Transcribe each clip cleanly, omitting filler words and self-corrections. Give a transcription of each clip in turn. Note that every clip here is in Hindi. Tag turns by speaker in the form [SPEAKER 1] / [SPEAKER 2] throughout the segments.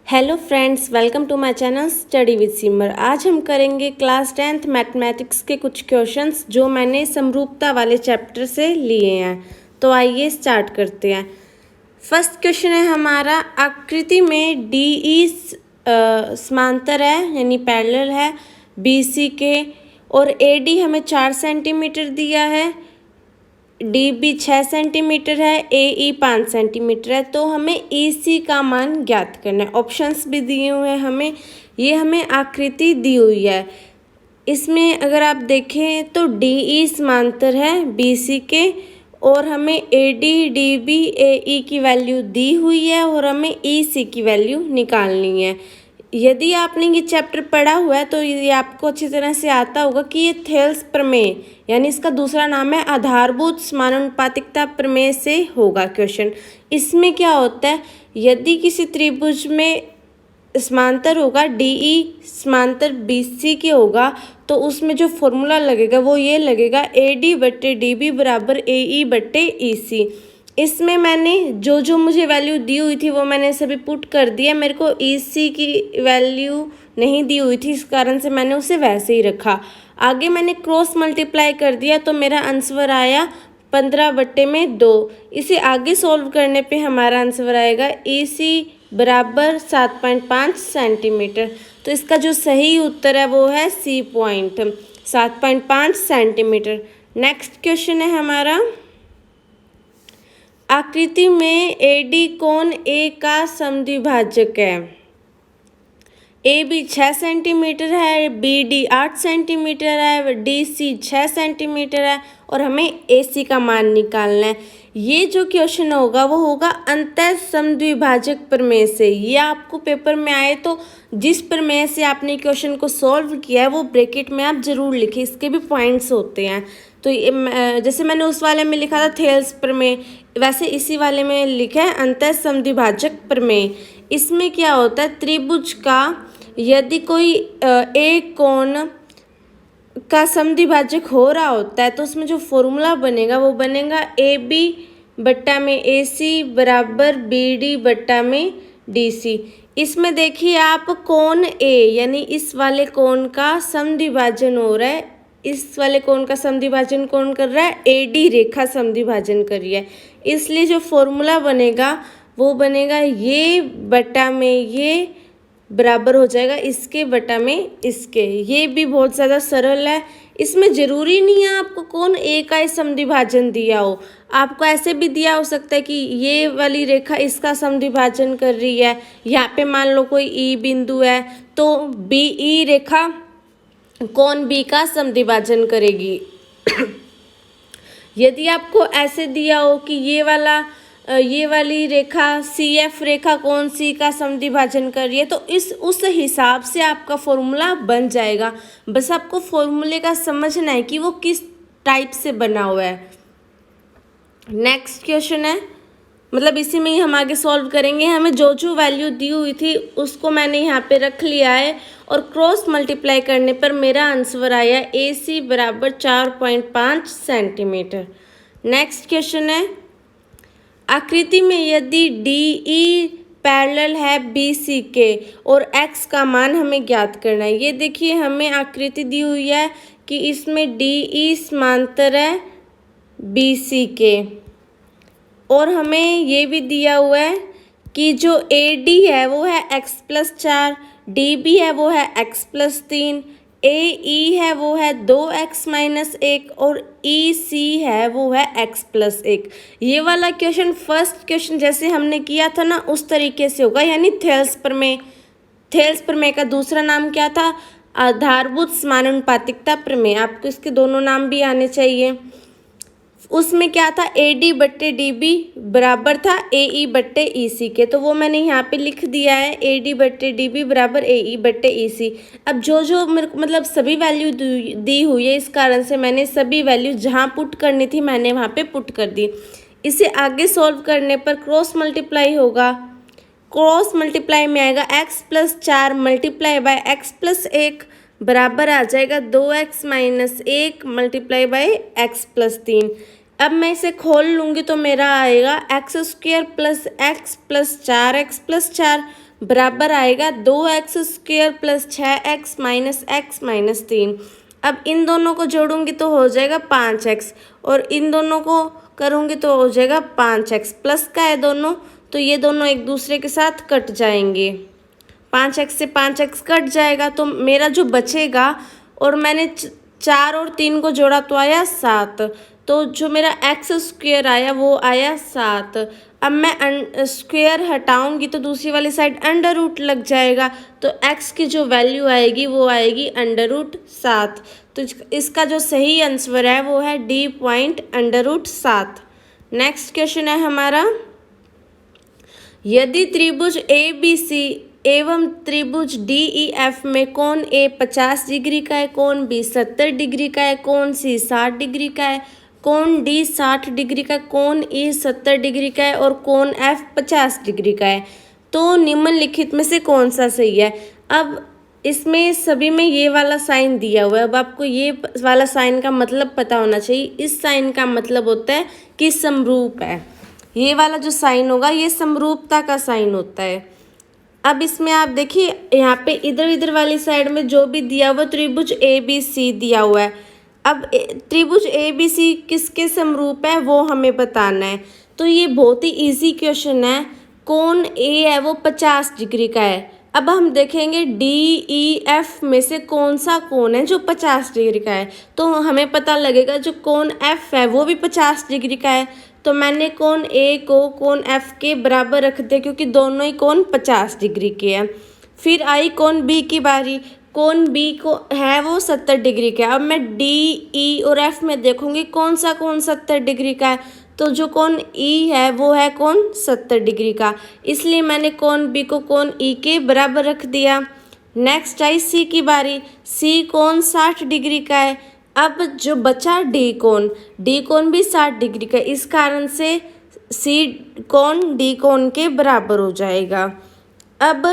[SPEAKER 1] Hello friends, welcome to my channel study with Simar. आज हम करेंगे क्लास 10th मैथमेटिक्स के कुछ क्वेश्चंस जो मैंने समरूपता वाले चैप्टर से लिए हैं। तो आइए स्टार्ट करते हैं। फर्स्ट क्वेश्चन है हमारा, आकृति में डी ई समांतर है यानी पैरेलल है बी सी के, और ए डी हमें 4 सेंटीमीटर दिया है, डी बी 6 सेंटीमीटर है, ए ई 5 सेंटीमीटर है। तो हमें ई सी का मान ज्ञात करना है। ऑप्शंस भी दिए हुए हैं हमें, ये हमें आकृति दी हुई है। इसमें अगर आप देखें तो डी ई समांतर है बी सी के, और हमें ए डी डी बी ए ई की वैल्यू दी हुई है, और हमें ई सी की वैल्यू निकालनी है। यदि आपने ये चैप्टर पढ़ा हुआ है तो ये आपको अच्छी तरह से आता होगा कि ये थेल्स प्रमेय यानी इसका दूसरा नाम है आधारभूत समानुपातिकता प्रमेय से होगा क्वेश्चन। इसमें क्या होता है, यदि किसी त्रिभुज में समांतर होगा डी ई समांतर बी सी के होगा, तो उसमें जो फॉर्मूला लगेगा वो ये लगेगा ए डी बट्टे डी बी बराबर ए ई बट्टे ई सी। इसमें मैंने जो मुझे वैल्यू दी हुई थी वो मैंने सभी पुट कर दिया। मेरे को ई सी की वैल्यू नहीं दी हुई थी, इस कारण से मैंने उसे वैसे ही रखा। आगे मैंने क्रॉस मल्टीप्लाई कर दिया तो मेरा आंसर आया 15/2। इसे आगे सॉल्व करने पे हमारा आंसर आएगा ई सी बराबर 7.5 सेंटीमीटर। तो इसका जो सही उत्तर है वो है C point 7.5 centimetre. Next question है हमारा, आकृति में ए डी कोण ए का समद्विभाजक है। ए बी 6 सेंटीमीटर है, बी डी 8 सेंटीमीटर है, डी सी 6 सेंटीमीटर है, और हमें ए सी का मान निकालना है। ये जो क्वेश्चन होगा वो होगा अंतः समद्विभाजक प्रमेय से। ये आपको पेपर में आए तो जिस प्रमेय से आपने क्वेश्चन को सॉल्व किया है वो ब्रैकेट में आप जरूर लिखें, इसके भी पॉइंट्स होते हैं। तो जैसे मैंने उस वाले में लिखा था थेल्स प्रमेय, वैसे इसी वाले में लिखा है अंतः समद्विभाजक प्रमेय। इसमें क्या होता है, त्रिभुज का यदि कोई एक कोण का समद्विभाजक हो रहा होता है तो उसमें जो फॉर्मूला बनेगा वो बनेगा ए बी बट्टा में ए सी बराबर बी डी बट्टा में डी सी। इसमें देखिए आप कोण ए यानी इस वाले कोण का समद्विभाजन हो रहा है, इस वाले कोण का समद्विभाजन कौन कर रहा है, ए डी रेखा समद्विभाजन कर रही है। इसलिए जो फॉर्मूला बनेगा वो बनेगा ये बटा में ये बराबर हो जाएगा इसके बटा में इसके। ये भी बहुत ज़्यादा सरल है, इसमें ज़रूरी नहीं है आपको कौन ए का ही समद्विभाजन दिया हो, आपको ऐसे भी दिया हो सकता है कि ये वाली रेखा इसका समद्विभाजन कर रही है। यहाँ पे मान लो कोई ई बिंदु है तो बी ई रेखा कौन बी का समद्विभाजन करेगी। यदि आपको ऐसे दिया हो कि ये वाली रेखा सी एफ रेखा कौन सी का समद्विभाजन कर रही है, तो उस हिसाब से आपका फॉर्मूला बन जाएगा। बस आपको फॉर्मूले का समझना है कि वो किस टाइप से बना हुआ है। नेक्स्ट क्वेश्चन है, मतलब इसी में ही हम आगे सॉल्व करेंगे। हमें जो वैल्यू दी हुई थी उसको मैंने यहाँ पे रख लिया है, और क्रॉस मल्टीप्लाई करने पर मेरा आंसर आया ए सी बराबर 4.5 सेंटीमीटर। नेक्स्ट क्वेश्चन है, आकृति में यदि डी ई पैरेलल है बी सी के और एक्स का मान हमें ज्ञात करना है। ये देखिए हमें आकृति दी हुई है कि इसमें डी ई समांतर है बी सी के, और हमें ये भी दिया हुआ है कि जो ए डी है वो है x+4, डी बी है वो है x+3, ए ई है वो है 2x-1, और ई सी है वो है x+1। ये वाला क्वेश्चन फर्स्ट क्वेश्चन जैसे हमने किया था ना उस तरीके से होगा, यानी थेल्स प्रमेय। थेल्स प्रमेय का दूसरा नाम क्या था, आधारभूत समानुपातिकता प्रमेय। आपको इसके दोनों नाम भी आने चाहिए। उसमें क्या था, ए डी बट्टे डी बी बराबर था ए ई बट्टे ई सी के, तो वो मैंने यहाँ पे लिख दिया है ए डी बट्टे डी बी बराबर ए ई बट्टे ई सी। अब जो मेरे को मतलब सभी वैल्यू दी हुई है, इस कारण से मैंने सभी वैल्यू जहाँ पुट करनी थी मैंने वहाँ पे पुट कर दी। इसे आगे सॉल्व करने पर क्रॉस मल्टीप्लाई होगा, क्रॉस मल्टीप्लाई में आएगा x+4 मल्टीप्लाई बाय x+1 बराबर आ जाएगा 2x-1 मल्टीप्लाई बाय x+3। अब मैं इसे खोल लूँगी तो मेरा आएगा x² + x + 4x + 4 बराबर आएगा 2x² plus 6x minus x minus 3। अब इन दोनों को जोड़ूंगी तो हो जाएगा 5x, और इन दोनों को करूंगी तो हो जाएगा 5x। प्लस का है दोनों, तो ये दोनों एक दूसरे के साथ कट जाएंगे। 5x से 5x कट जाएगा तो मेरा जो बचेगा, और मैंने 4 और 3 को जोड़ा तो आया 7, तो जो मेरा x² आया वो आया 7। अब मैं स्क्वायर हटाऊंगी तो दूसरी वाली साइड अंडर रूट लग जाएगा, तो x की जो वैल्यू आएगी वो आएगी √7। तो इसका जो सही आंसर है वो है D पॉइंट √7। नेक्स्ट क्वेश्चन है हमारा, यदि त्रिभुज ABC एवं त्रिभुज DEF में कोण A 50 डिग्री का है, कोण B 70 डिग्री का है, कोण C 60 डिग्री का है, कोण D 60 डिग्री का, कोण E 70 डिग्री का है और कोण F 50 डिग्री का है, तो निम्नलिखित में से कौन सा सही है। अब इसमें सभी में ये वाला साइन दिया हुआ है। अब आपको ये वाला साइन का मतलब पता होना चाहिए। इस साइन का मतलब होता है कि समरूप है। ये वाला जो साइन होगा ये समरूपता का साइन होता है। अब इसमें आप देखिए, यहाँ पे इधर इधर वाली साइड में जो भी दिया हुआ त्रिभुज ABC दिया हुआ है। अब त्रिभुज ABC किसके समरूप है वो हमें बताना है। तो ये बहुत ही इजी क्वेश्चन है। कोण A है वो 50 डिग्री का है। अब हम देखेंगे DEF में से कौन सा कोण है जो 50 डिग्री का है, तो हमें पता लगेगा जो कोण F है वो भी 50 डिग्री का है। तो मैंने कोण A को कोण F के बराबर रख दिया क्योंकि दोनों ही कोण 50 डिग्री के हैं। फिर आई कोण B की बारी। कोण B को है वो 70 डिग्री का है। अब मैं D, E और F में देखूंगी कौन सा कोण 70 डिग्री का है, तो जो कोण E है वो है कोण 70 डिग्री का, इसलिए मैंने कोण B को कोण E के बराबर रख दिया। नेक्स्ट आई C की बारी। C कोण 60 डिग्री का है। अब जो बचा D कोण भी 60 डिग्री का है, इस कारण से C कोण D कोण के बराबर हो जाएगा। अब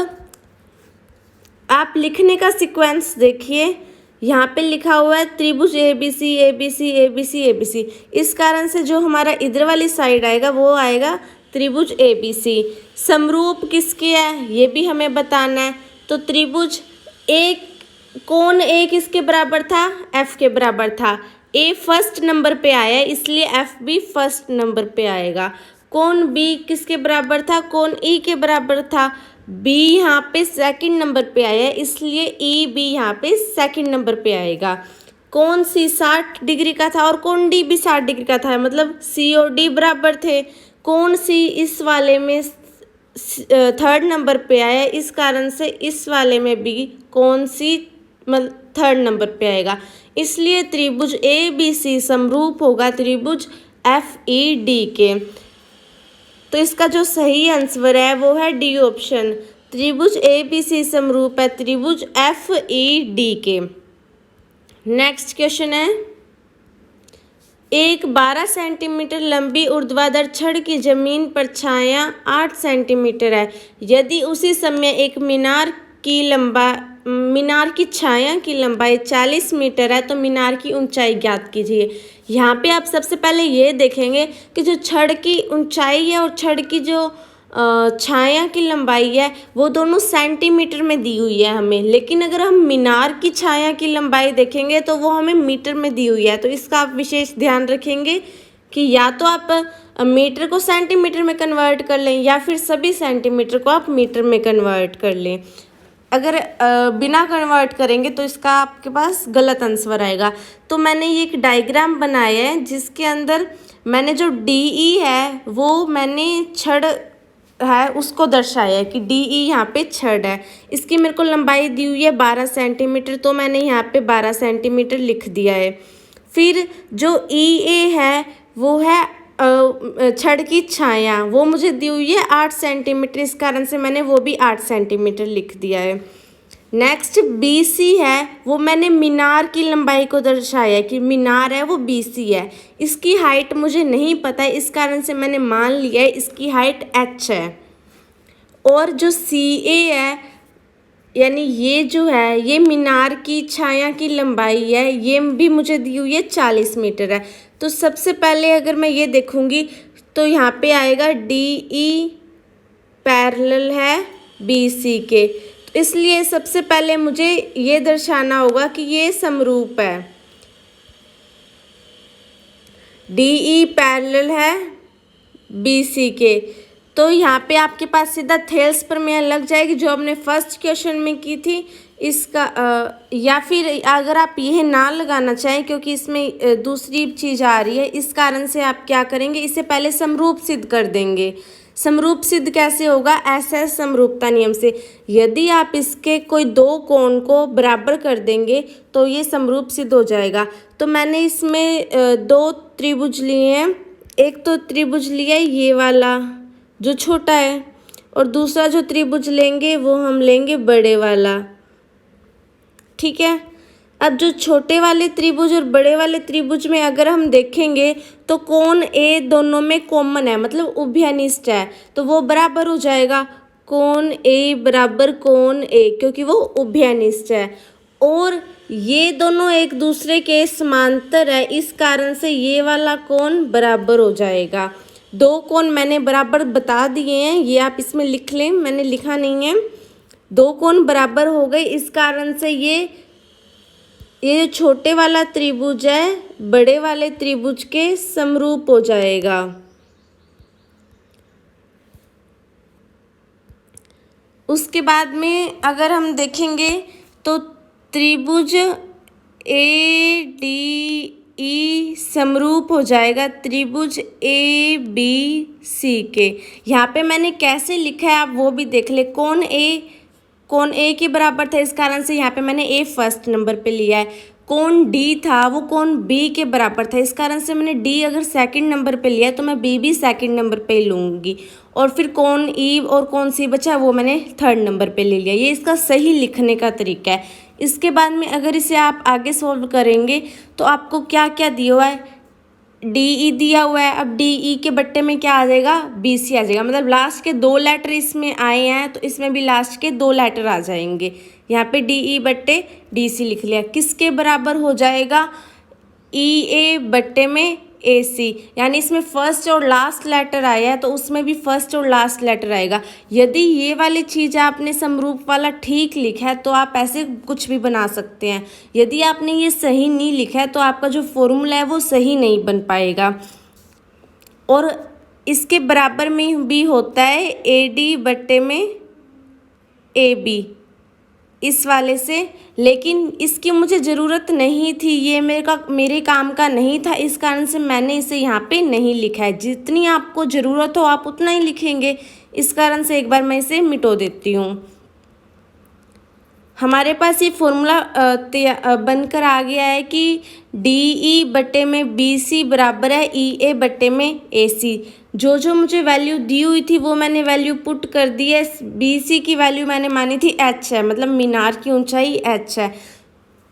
[SPEAKER 1] आप लिखने का सीक्वेंस देखिए, यहाँ पे लिखा हुआ है त्रिभुज ABC ABC ABC ABC, इस कारण से जो हमारा इधर वाली साइड आएगा वो आएगा त्रिभुज ABC। समरूप किसके है ये भी हमें बताना है। तो त्रिभुज कोण A किसके बराबर था, F के बराबर था। A फर्स्ट नंबर पे आया है इसलिए F भी फर्स्ट नंबर पे आएगा। कोण B किसके बराबर था, कोण E के बराबर था। B यहाँ पे सेकंड नंबर पे आया है इसलिए E भी यहाँ पे सेकंड नंबर पे आएगा। कोण C 60 डिग्री का था और कोण D भी 60 डिग्री का था, मतलब C और D बराबर थे। कोण C इस वाले में थर्ड नंबर पे आया है, इस कारण से इस वाले में भी कोण C थर्ड नंबर पे आएगा, इसलिए त्रिभुज ABC समरूप होगा त्रिभुज FED के। तो इसका जो सही आंसर है वो है D ऑप्शन। त्रिभुज ABC समरूप है त्रिभुज FED के। नेक्स्ट क्वेश्चन है, एक 12 सेंटीमीटर लंबी ऊर्ध्वाधर छड़ की जमीन पर छाया 8 सेंटीमीटर है। यदि उसी समय एक मीनार की छाया की लंबाई 40 मीटर है तो मीनार की ऊंचाई ज्ञात कीजिए। यहाँ पे आप सबसे पहले ये देखेंगे कि जो छड़ की ऊंचाई है और छड़ की जो छाया की लंबाई है वो दोनों सेंटीमीटर में दी हुई है हमें, लेकिन अगर हम मीनार की छाया की लंबाई देखेंगे तो वो हमें मीटर में दी हुई है। तो इसका आप विशेष ध्यान रखेंगे कि या तो आप मीटर को सेंटीमीटर में कन्वर्ट कर लें या फिर सभी सेंटीमीटर को आप मीटर में कन्वर्ट कर लें। अगर बिना कन्वर्ट करेंगे तो इसका आपके पास गलत आंसर आएगा। तो मैंने ये एक डायग्राम बनाया है जिसके अंदर मैंने जो DE है वो मैंने छड़ है उसको दर्शाया है कि DE यहाँ पे छड़ है। इसकी मेरे को लंबाई दी हुई है 12 सेंटीमीटर, तो मैंने यहाँ पे 12 सेंटीमीटर लिख दिया है। फिर जो EA है वो है छड़ की छाया, वो मुझे दी हुई है 8 सेंटीमीटर, इस कारण से मैंने वो भी 8 सेंटीमीटर लिख दिया है। नेक्स्ट BC है, वो मैंने मीनार की लंबाई को दर्शाया है कि मीनार है वो BC है। इसकी हाइट मुझे नहीं पता है, इस कारण से मैंने मान लिया है इसकी हाइट H है। और जो CA है, यानी ये जो है ये मीनार की छाया की लंबाई है, ये भी मुझे दी हुई है 40 मीटर है। तो सबसे पहले अगर मैं ये देखूँगी तो यहाँ पे आएगा DE पैरेलल है BC के। तो इसलिए सबसे पहले मुझे ये दर्शाना होगा कि ये समरूप है, DE पैरेलल है BC के। तो यहाँ पे आपके पास सीधा थेल्स प्रमेय लग जाएगी जो हमने फर्स्ट क्वेश्चन में की थी। इसका या फिर अगर आप यह ना लगाना चाहें क्योंकि इसमें दूसरी चीज़ आ रही है, इस कारण से आप क्या करेंगे, इसे पहले समरूप सिद्ध कर देंगे। समरूप सिद्ध कैसे होगा, ऐसे समरूपता नियम से। यदि आप इसके कोई दो कोण को बराबर कर देंगे तो ये समरूप सिद्ध हो जाएगा। तो मैंने इसमें दो त्रिभुज लिए हैं। एक तो त्रिभुज लिया है ये वाला जो छोटा है, और दूसरा जो त्रिभुज लेंगे वो हम लेंगे बड़े वाला। ठीक है। अब जो छोटे वाले त्रिभुज और बड़े वाले त्रिभुज में अगर हम देखेंगे तो कोण ए दोनों में कॉमन है, मतलब उभयनिष्ठ है, तो वो बराबर हो जाएगा कोण ए बराबर कोण ए, क्योंकि वो उभयनिष्ठ है। और ये दोनों एक दूसरे के समांतर है, इस कारण से ये वाला कोण बराबर हो जाएगा। दो कोण मैंने बराबर बता दिए हैं, ये आप इसमें लिख लें, मैंने लिखा नहीं है। दो कोण बराबर हो गए, इस कारण से ये छोटे वाला त्रिभुज है बड़े वाले त्रिभुज के समरूप हो जाएगा। उसके बाद में अगर हम देखेंगे तो त्रिभुज ADE समरूप हो जाएगा त्रिभुज ABC के। यहाँ पे मैंने कैसे लिखा है आप वो भी देख ले। कोण A के बराबर था, इस कारण से यहाँ पे मैंने A फर्स्ट नंबर पे लिया है। कोण D था वो कोण B के बराबर था, इस कारण से मैंने D अगर सेकंड नंबर पे लिया तो मैं B भी सेकंड नंबर पे लूँगी। और फिर कोण E और कोण C बचा वो मैंने थर्ड नंबर पे ले लिया। ये इसका सही लिखने का तरीका है। इसके बाद में अगर इसे आप आगे सॉल्व करेंगे तो आपको क्या क्या दिया हुआ है, DE दिया हुआ है। अब DE के बट्टे में क्या आ जाएगा, BC आ जाएगा, मतलब लास्ट के दो लेटर इसमें आए हैं तो इसमें भी लास्ट के दो लेटर आ जाएंगे। यहाँ पे DE बट्टे DC लिख लिया। किसके बराबर हो जाएगा, EA बट्टे में AC, यानी इसमें फर्स्ट और लास्ट लेटर आया है तो उसमें भी फर्स्ट और लास्ट लेटर आएगा। यदि ये वाली चीज़ आपने समरूप वाला ठीक लिखा है तो आप ऐसे कुछ भी बना सकते हैं। यदि आपने ये सही नहीं लिखा है तो आपका जो फॉर्मूला है वो सही नहीं बन पाएगा। और इसके बराबर में भी होता है AD बट्टे में AB, इस वाले से, लेकिन इसकी मुझे ज़रूरत नहीं थी, ये मेरे काम का नहीं था, इस कारण से मैंने इसे यहाँ पे नहीं लिखा है। जितनी आपको ज़रूरत हो आप उतना ही लिखेंगे, इस कारण से एक बार मैं इसे मिटो देती हूँ। हमारे पास ये फॉर्मूला बनकर आ गया है कि DE बट्टे में BC बराबर है EA बट्टे में AC। जो जो मुझे वैल्यू दी हुई थी वो मैंने वैल्यू पुट कर दी है। BC की वैल्यू मैंने मानी थी h है, मतलब मीनार की ऊंचाई h है।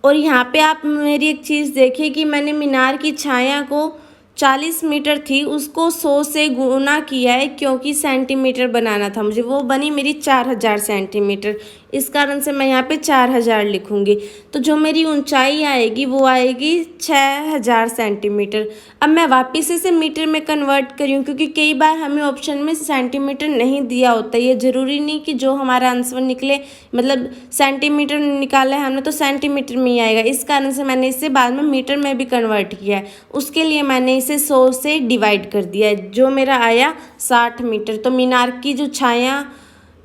[SPEAKER 1] और यहाँ पे आप मेरी एक चीज़ देखिए कि मैंने मीनार की छाया को 40 मीटर थी उसको 100 से गुना किया है, क्योंकि सेंटीमीटर बनाना था मुझे, वो बनी मेरी 4000 सेंटीमीटर, इस कारण से मैं यहाँ पे 4000 लिखूँगी। तो जो मेरी ऊंचाई आएगी वो आएगी 6000 सेंटीमीटर। अब मैं वापस इसे मीटर में कन्वर्ट करी हूँ क्योंकि कई बार हमें ऑप्शन में सेंटीमीटर नहीं दिया होता। ये ज़रूरी नहीं कि जो हमारा आंसर निकले, मतलब सेंटीमीटर निकाला है हमने तो सेंटीमीटर में ही आएगा, इस कारण से मैंने इसे बाद में मीटर में भी कन्वर्ट किया है। उसके लिए मैंने इसे 100 से डिवाइड कर दिया है, जो मेरा आया 60 मीटर। तो मीनार की जो छाया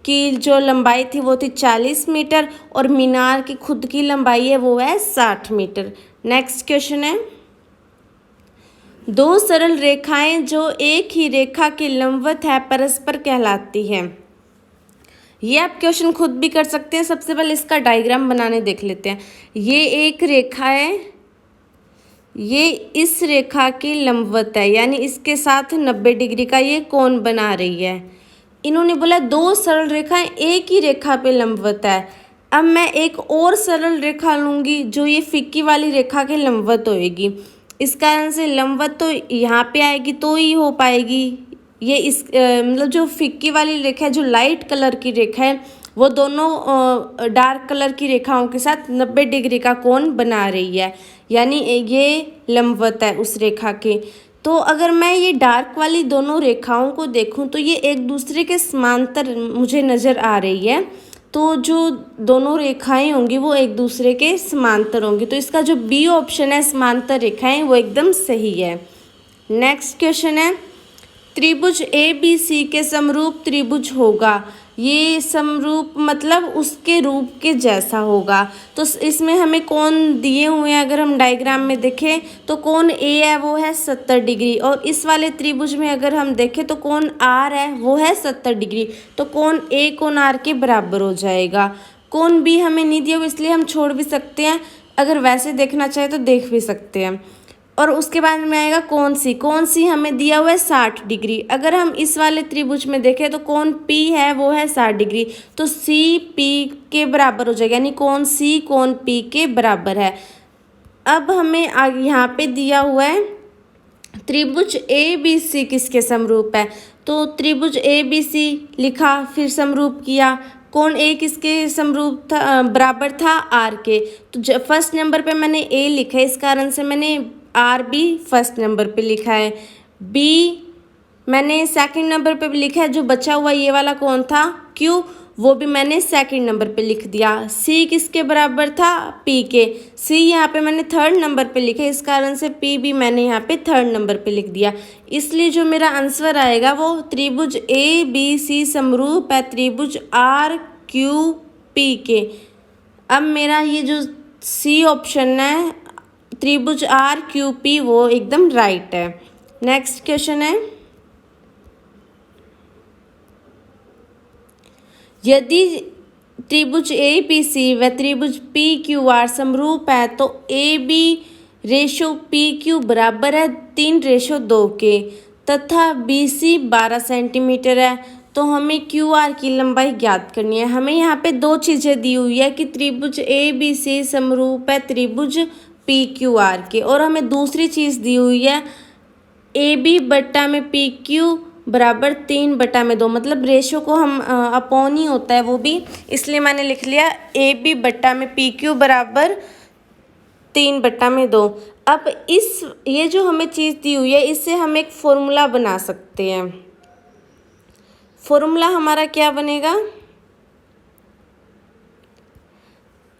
[SPEAKER 1] की जो लंबाई थी वो थी 40 मीटर और मीनार की खुद की लंबाई है वो है 60 मीटर। नेक्स्ट क्वेश्चन है, दो सरल रेखाएं जो एक ही रेखा के लंबवत है परस्पर कहलाती हैं। ये आप क्वेश्चन खुद भी कर सकते हैं। सबसे पहले इसका डायग्राम बनाने देख लेते हैं। ये एक रेखा है, ये इस रेखा की लंबवत है, यानी इसके साथ 90 डिग्री का ये कोण बना रही है। इन्होंने बोला दो सरल रेखाएं एक ही रेखा पे लंबवत है। अब मैं एक और सरल रेखा लूँगी जो ये फिक्की वाली रेखा के लंबवत होएगी, इस कारण से लंबवत तो यहाँ पे आएगी तो ही हो पाएगी। ये इस मतलब जो फिक्की वाली रेखा है, जो लाइट कलर की रेखा है, वो दोनों डार्क कलर की रेखाओं के साथ 90 डिग्री का कोण बना रही है, यानी ये लंबवत है उस रेखा के। तो अगर मैं ये डार्क वाली दोनों रेखाओं को देखूं तो ये एक दूसरे के समांतर मुझे नज़र आ रही है। तो जो दोनों रेखाएं होंगी वो एक दूसरे के समांतर होंगी, तो इसका जो बी ऑप्शन है समांतर रेखाएं वो एकदम सही है। नेक्स्ट क्वेश्चन है, त्रिभुज ए बी सी के समरूप त्रिभुज होगा। ये समरूप मतलब उसके रूप के जैसा होगा। तो इसमें हमें कोण दिए हुए हैं, अगर हम डायग्राम में देखें तो कोण ए है वो है 70 डिग्री, और इस वाले त्रिभुज में अगर हम देखें तो कोण आर है वो है 70 डिग्री। तो कोण ए कोण आर के बराबर हो जाएगा। कोण बी हमें नहीं दिया हुआ इसलिए हम छोड़ भी सकते हैं, अगर वैसे देखना चाहे तो देख भी सकते हैं। और उसके बाद में आएगा कोण सी हमें दिया हुआ है 60 डिग्री। अगर हम इस वाले त्रिभुज में देखें तो कोण पी है वो है 60 डिग्री, तो सी पी के बराबर हो जाएगा, यानी कोण सी कोण पी के बराबर है। अब हमें यहाँ पे दिया हुआ है त्रिभुज ए बी सी किसके समरूप है, तो त्रिभुज ए बी सी लिखा, फिर समरूप किया। कोण ए किसके समरूप था, बराबर था आर के। तो फर्स्ट नंबर पे मैंने ए लिखा है, इस कारण से मैंने आर बी फर्स्ट नंबर पे लिखा है। बी मैंने सेकंड नंबर पे भी लिखा है, जो बचा हुआ ये वाला कोण था क्यू, वो भी मैंने सेकंड नंबर पे लिख दिया। सी किसके बराबर था, पी के। सी यहाँ पे मैंने थर्ड नंबर पे लिखा है, इस कारण से पी भी मैंने यहाँ पे थर्ड नंबर पे लिख दिया। इसलिए जो मेरा आंसर आएगा वो त्रिभुज ए बी सी समरूप है त्रिभुज आर क्यू पी के। अब मेरा ये जो सी ऑप्शन है त्रिभुज आर क्यू पी वो एकदम राइट है। नेक्स्ट क्वेश्चन है, यदि त्रिभुज ए बी सी व त्रिभुज पी क्यू आर समरूप है तो A B ratio P Q बराबर है 3:2 के, तथा बी सी 12 सेंटीमीटर है। तो हमें क्यू आर की लंबाई ज्ञात करनी है। हमें यहाँ पे दो चीज़ें दी हुई है कि त्रिभुज ए बी सी समरूप है त्रिभुज पी क्यू आर के, और हमें दूसरी चीज़ दी हुई है ए बी बट्टा में पी क्यू बराबर 3/2, मतलब रेशो को हम अपॉन ही होता है वो भी, इसलिए मैंने लिख लिया ए बी बट्टा में पी क्यू बराबर 3/2। अब ये जो हमें चीज़ दी हुई है इससे हम एक फॉर्मूला बना सकते हैं। फॉर्मूला हमारा क्या बनेगा,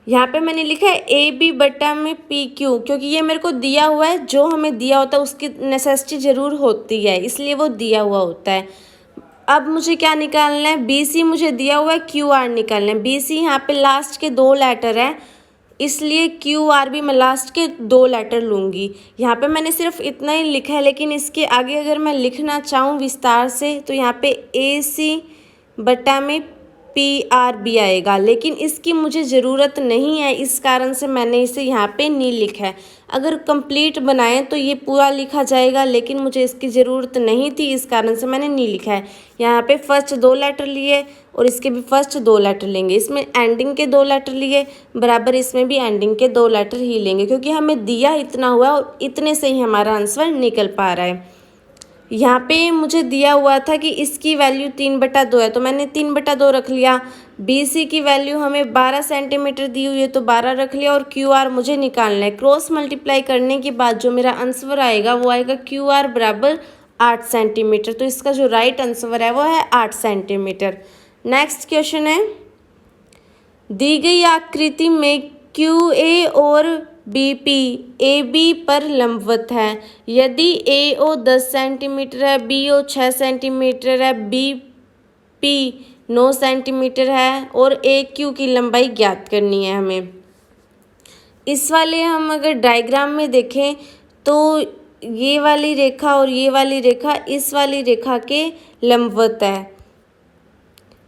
[SPEAKER 1] यहाँ पे मैंने लिखा है ए बी बट्टा में पी क्यू, क्योंकि ये मेरे को दिया हुआ है, जो हमें दिया होता है उसकी नेसेसिटी ज़रूर होती है, इसलिए वो दिया हुआ होता है। अब मुझे क्या निकालना है, बी सी मुझे दिया हुआ है, क्यू आर निकालना है। बी सी यहाँ पे लास्ट के 2 लेटर हैं, इसलिए क्यू आर भी मैं लास्ट के 2 लेटर लूँगी। यहाँ पे मैंने सिर्फ इतना ही लिखा है, लेकिन इसके आगे अगर मैं लिखना चाहूँ विस्तार से तो यहाँ पे ए सी बट्टा में पी आर बी आएगा, लेकिन इसकी मुझे ज़रूरत नहीं है, इस कारण से मैंने इसे यहाँ पे नहीं लिखा है। अगर कंप्लीट बनाएं तो ये पूरा लिखा जाएगा, लेकिन मुझे इसकी ज़रूरत नहीं थी, इस कारण से मैंने नहीं लिखा है। यहाँ पे फर्स्ट 2 लेटर लिए और इसके भी फर्स्ट 2 लेटर लेंगे, इसमें एंडिंग के 2 लेटर लिए बराबर इसमें भी एंडिंग के 2 लेटर ही लेंगे, क्योंकि हमें दिया इतना हुआ और इतने से ही हमारा आंसर निकल पा रहा है। यहाँ पे मुझे दिया हुआ था कि इसकी वैल्यू 3/2 है, तो मैंने 3/2 रख लिया। बी सी की वैल्यू हमें 12 सेंटीमीटर दी हुई है तो 12 रख लिया, और क्यू आर मुझे निकालना है। क्रॉस मल्टीप्लाई करने के बाद जो मेरा आंसर आएगा वो आएगा क्यू आर बराबर 8 सेंटीमीटर। तो इसका जो राइट आंसर है वो है 8 सेंटीमीटर। नेक्स्ट क्वेश्चन है, दी गई आकृति में क्यू ए और बी पी ए बी पर लंबवत है। यदि ए ओ 10 सेंटीमीटर है, बी ओ 6 सेंटीमीटर है, बी पी 9 सेंटीमीटर है और ए क्यू की लंबाई ज्ञात करनी है हमें। इस वाले हम अगर डायग्राम में देखें तो ये वाली रेखा और ये वाली रेखा इस वाली रेखा के लंबवत है,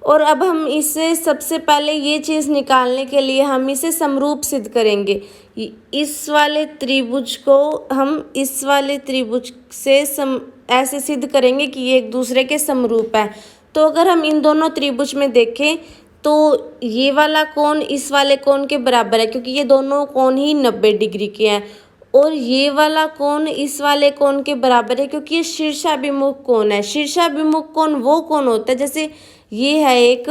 [SPEAKER 1] और अब हम इसे सबसे पहले ये चीज़ निकालने के लिए हम इसे समरूप सिद्ध करेंगे। इस वाले त्रिभुज को हम इस वाले त्रिभुज से ऐसे सिद्ध करेंगे कि ये एक दूसरे के समरूप है। तो अगर हम इन दोनों त्रिभुज में देखें तो ये वाला कोण इस वाले कोण के बराबर है, क्योंकि ये दोनों कोण ही 90 डिग्री के हैं, और ये वाला कोण इस वाले कोण के बराबर है क्योंकि ये शीर्षाभिमुख कोण है। शीर्षाभिमुख कोण वो कोण होता है, जैसे ये है एक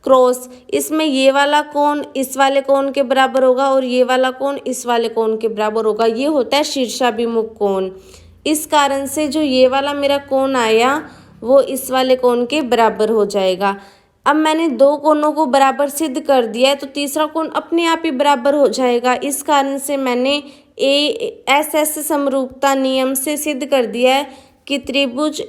[SPEAKER 1] क्रॉस, इसमें ये वाला कोण इस वाले कोण के बराबर होगा और ये वाला कोण इस वाले कोण के बराबर होगा, ये होता है शीर्षाभिमुख कोण। इस कारण से जो ये वाला मेरा कोण आया वो इस वाले कोण के बराबर हो जाएगा। अब मैंने दो कोणों को बराबर सिद्ध कर दिया है तो तीसरा कोण अपने आप ही बराबर हो जाएगा। इस कारण से मैंने एस एस समरूपता नियम से सिद्ध कर दिया है कि त्रिभुज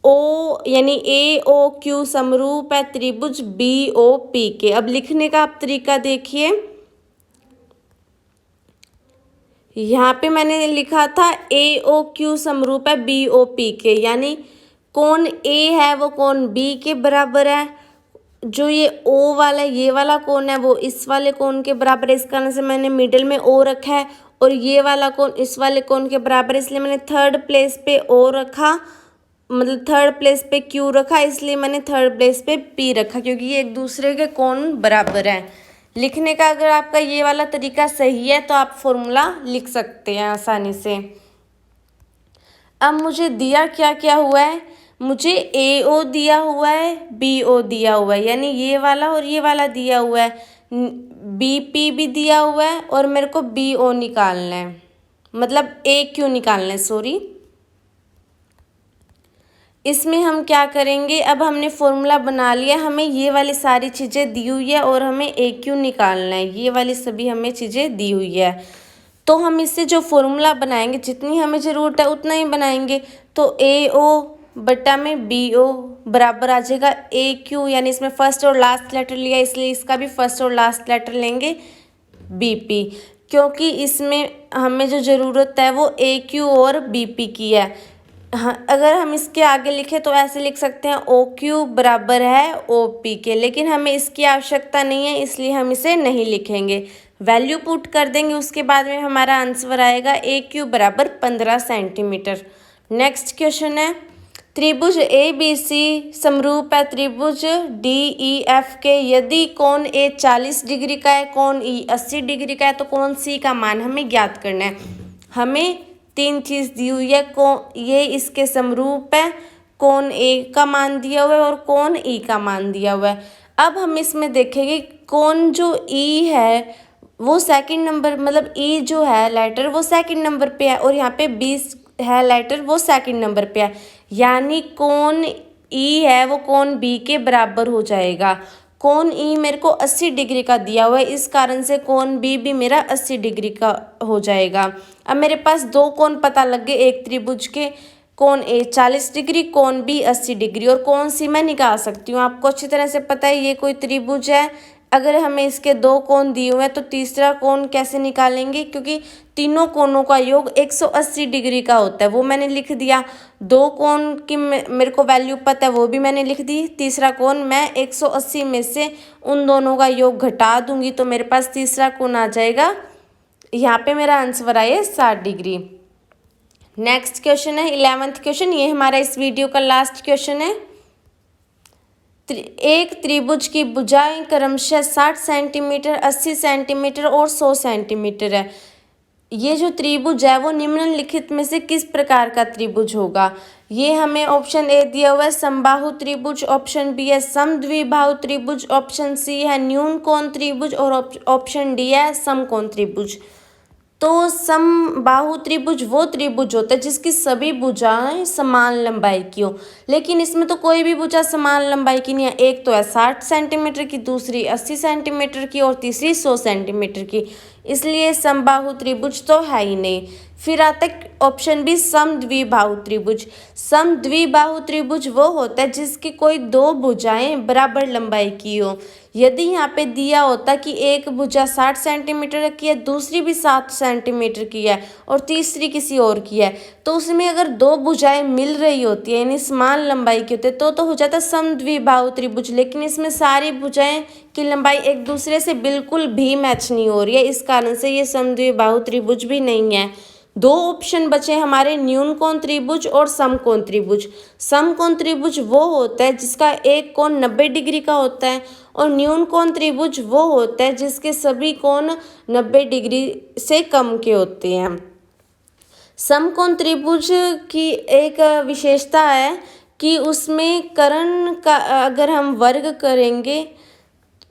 [SPEAKER 1] ओ यानी ए ओ क्यू समरूप है त्रिभुज बी ओ पी के। अब लिखने का आप तरीका देखिए, यहाँ पे मैंने लिखा था ए ओ क्यू समरूप है बी ओ पी के, यानी कोण ए है वो कोण बी के बराबर है, जो ये ओ वाला ये वाला कोण है वो इस वाले कोण के बराबर है। इस कारण से मैंने मिडिल में ओ रखा है और ये वाला कोण इस वाले कोण के बराबर है, इसलिए मैंने थर्ड प्लेस पे ओ रखा, मतलब थर्ड प्लेस पे क्यू रखा, इसलिए मैंने थर्ड प्लेस पे पी रखा, क्योंकि ये एक दूसरे के कोण बराबर है। लिखने का अगर आपका ये वाला तरीका सही है तो आप फॉर्मूला लिख सकते हैं आसानी से। अब मुझे दिया क्या क्या हुआ है, मुझे ए ओ दिया हुआ है, बी ओ दिया हुआ है, यानी ये वाला और ये वाला दिया हुआ है, बी पी भी दिया हुआ है और मेरे को बी ओ निकालना है, मतलब ए क्यू निकालना है, सॉरी। इसमें हम क्या करेंगे, अब हमने फॉर्मूला बना लिया, हमें ये वाली सारी चीज़ें दी हुई है और हमें ए क्यू निकालना है, ये वाली सभी हमें चीज़ें दी हुई है। तो हम इससे जो फॉर्मूला बनाएंगे, जितनी हमें ज़रूरत है उतना ही बनाएंगे। तो ए ओ बटा में बी ओ बराबर आ जाएगा ए क्यू, यानी इसमें फर्स्ट और लास्ट लेटर लिया इसलिए इसका भी फर्स्ट और लास्ट लेटर लेंगे बी पी, क्योंकि इसमें हमें जो ज़रूरत है वो ए क्यू और बी पी की है। हाँ, अगर हम इसके आगे लिखें तो ऐसे लिख सकते हैं ओ क्यू बराबर है ओ पी के, लेकिन हमें इसकी आवश्यकता नहीं है इसलिए हम इसे नहीं लिखेंगे, वैल्यू पुट कर देंगे, उसके बाद में हमारा आंसर आएगा ए क्यू बराबर 15 सेंटीमीटर। नेक्स्ट क्वेश्चन है, त्रिभुज ए बी सी समरूप है त्रिभुज डी ई एफ के, यदि कोण ए 40 डिग्री का है, कोण ई 80 डिग्री का है, तो कोण सी का मान हमें ज्ञात करना है। हमें तीन चीज़ दी हुई है, ये इसके समरूप है, कोण ए का मान दिया हुआ है और कोण ई का मान दिया हुआ है। अब हम इसमें देखेंगे कोण जो ई है वो सेकंड नंबर, मतलब ई जो है लेटर वो सेकंड नंबर पे है और यहाँ पे बी है लेटर वो सेकंड नंबर पे है, यानी कोण ई है वो कोण बी के बराबर हो जाएगा। कोण ई मेरे को 80 डिग्री का दिया हुआ है, इस कारण से कोण बी भी मेरा 80 डिग्री का हो जाएगा। अब मेरे पास दो कोण पता लग गए एक त्रिभुज के, कोण ए 40 डिग्री, कोण बी 80 डिग्री, और कोण सी मैं निकाल सकती हूँ। आपको अच्छी तरह से पता है ये कोई त्रिभुज है, अगर हमें इसके दो कोण दिए हुए हैं तो तीसरा कोण कैसे निकालेंगे, क्योंकि तीनों कोणों का योग 180 डिग्री का होता है, वो मैंने लिख दिया। दो कोण की मेरे को वैल्यू पता है वो भी मैंने लिख दी, तीसरा कोण मैं 180 में से उन दोनों का योग घटा दूंगी तो मेरे पास तीसरा कोण आ जाएगा, यहाँ पे मेरा आंसर आए 60 डिग्री। नेक्स्ट क्वेश्चन है 11th क्वेश्चन, ये हमारा इस वीडियो का लास्ट क्वेश्चन है। एक त्रिभुज की भुजाएं क्रमशः 60 सेंटीमीटर, 80 सेंटीमीटर और 100 सेंटीमीटर है। ये जो त्रिभुज है वो निम्नलिखित में से किस प्रकार का त्रिभुज होगा। ये हमें ऑप्शन ए दिया हुआ है समबाहु त्रिभुज, ऑप्शन बी है समद्विबाहु त्रिभुज, ऑप्शन सी है न्यून कोण त्रिभुज और ऑप्शन डी है समकोण त्रिभुज। तो समबाहु त्रिभुज वो त्रिभुज होता है जिसकी सभी भुजाएं समान लंबाई की हो, लेकिन इसमें तो कोई भी भुजा समान लंबाई की नहीं है। एक तो है 60 सेंटीमीटर की, दूसरी 80 सेंटीमीटर की और तीसरी 100 सेंटीमीटर की, इसलिए समबाहु त्रिभुज तो है ही नहीं। फिर आता है ऑप्शन बी समद्विबाहु त्रिभुज। समद्विबाहु त्रिभुज वो होता है जिसकी कोई दो भुजाएं बराबर लंबाई की हो। यदि यहाँ पे दिया होता कि एक भुजा 60 सेंटीमीटर की है, दूसरी भी 60 सेंटीमीटर की है और तीसरी किसी और की है, तो उसमें अगर दो भुजाएं मिल रही होती है यानी समान लंबाई की होती है तो हो जाता समद्विबाहु त्रिभुज। लेकिन इसमें सारी भुजाएं की लंबाई एक दूसरे से बिल्कुल भी मैच नहीं हो रही है, इस कारण से ये समद्विबाहु त्रिभुज भी नहीं है। दो ऑप्शन बचे हमारे, न्यून कोण त्रिभुज और समकोण त्रिभुज। समकोण त्रिभुज वो होता है जिसका एक कोण 90 डिग्री का होता है और न्यून कोण त्रिभुज वो होता है जिसके सभी कोण 90 डिग्री से कम के होते हैं। समकोण त्रिभुज की एक विशेषता है कि उसमें कर्ण का अगर हम वर्ग करेंगे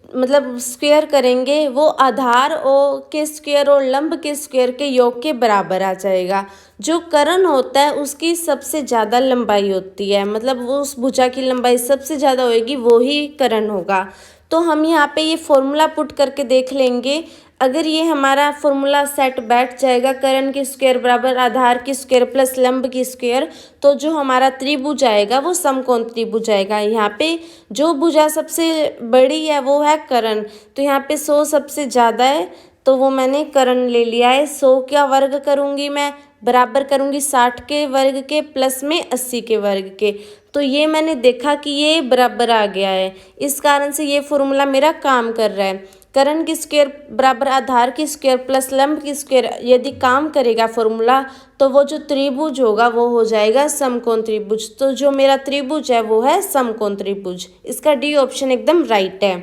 [SPEAKER 1] मतलब स्क्वायर करेंगे वो आधार ओ के स्क्वायर और लंब के स्क्वायर के योग के बराबर आ जाएगा। जो कर्ण होता है उसकी सबसे ज़्यादा लंबाई होती है, मतलब वो उस भुजा की लंबाई सबसे ज़्यादा होएगी वो ही कर्ण होगा। तो हम यहाँ पे ये फॉर्मूला पुट करके देख लेंगे। अगर ये हमारा फॉर्मूला सेट बैठ जाएगा, कर्ण की स्क्वायर बराबर आधार की स्क्वायर प्लस लंब की स्क्वायर, तो जो हमारा त्रिभुज आएगा वो समकोण त्रिभुज आएगा। यहाँ पे जो भुजा सबसे बड़ी है वो है कर्ण, तो यहाँ पे 100 सबसे ज़्यादा है तो वो मैंने कर्ण ले लिया है। 100 का वर्ग करूँगी मैं, बराबर करूँगी 60 के वर्ग के प्लस में 80 के वर्ग के, तो ये मैंने देखा कि ये बराबर आ गया है। इस कारण से ये फॉर्मूला मेरा काम कर रहा है। कर्ण की स्क्वायर बराबर आधार की स्क्वायर प्लस लंब की स्क्वायर यदि काम करेगा फॉर्मूला, तो वो जो त्रिभुज होगा वो हो जाएगा समकोण त्रिभुज। तो जो मेरा त्रिभुज है वो है समकोण त्रिभुज। इसका डी ऑप्शन एकदम राइट है।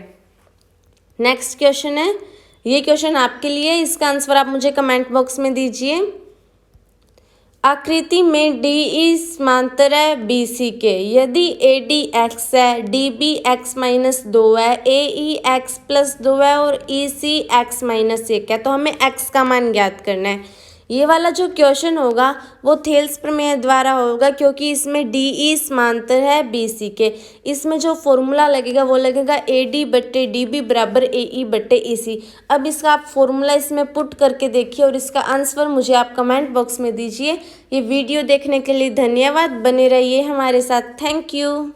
[SPEAKER 1] नेक्स्ट क्वेश्चन है, ये क्वेश्चन आपके लिए, इसका आंसर आप मुझे कमेंट बॉक्स में दीजिए। आकृति में डी ई समांतर है बी सी के। यदि ए डी एक्स है, डी बी एक्स माइनस 2 है, ए ई एक्स प्लस 2 है और ई सी एक्स माइनस 1 है, तो हमें एक्स का मान ज्ञात करना है। ये वाला जो क्वेश्चन होगा वो थेल्स प्रमेय द्वारा होगा, क्योंकि इसमें डी ई समांतर है बी सी के। इसमें जो फॉर्मूला लगेगा वो लगेगा ए डी बट्टे डी बी बराबर ए ई बट्टे ई सी। अब इसका आप फॉर्मूला इसमें पुट करके देखिए और इसका आंसर मुझे आप कमेंट बॉक्स में दीजिए। ये वीडियो देखने के लिए धन्यवाद, बने रहिए हमारे साथ। Thank you.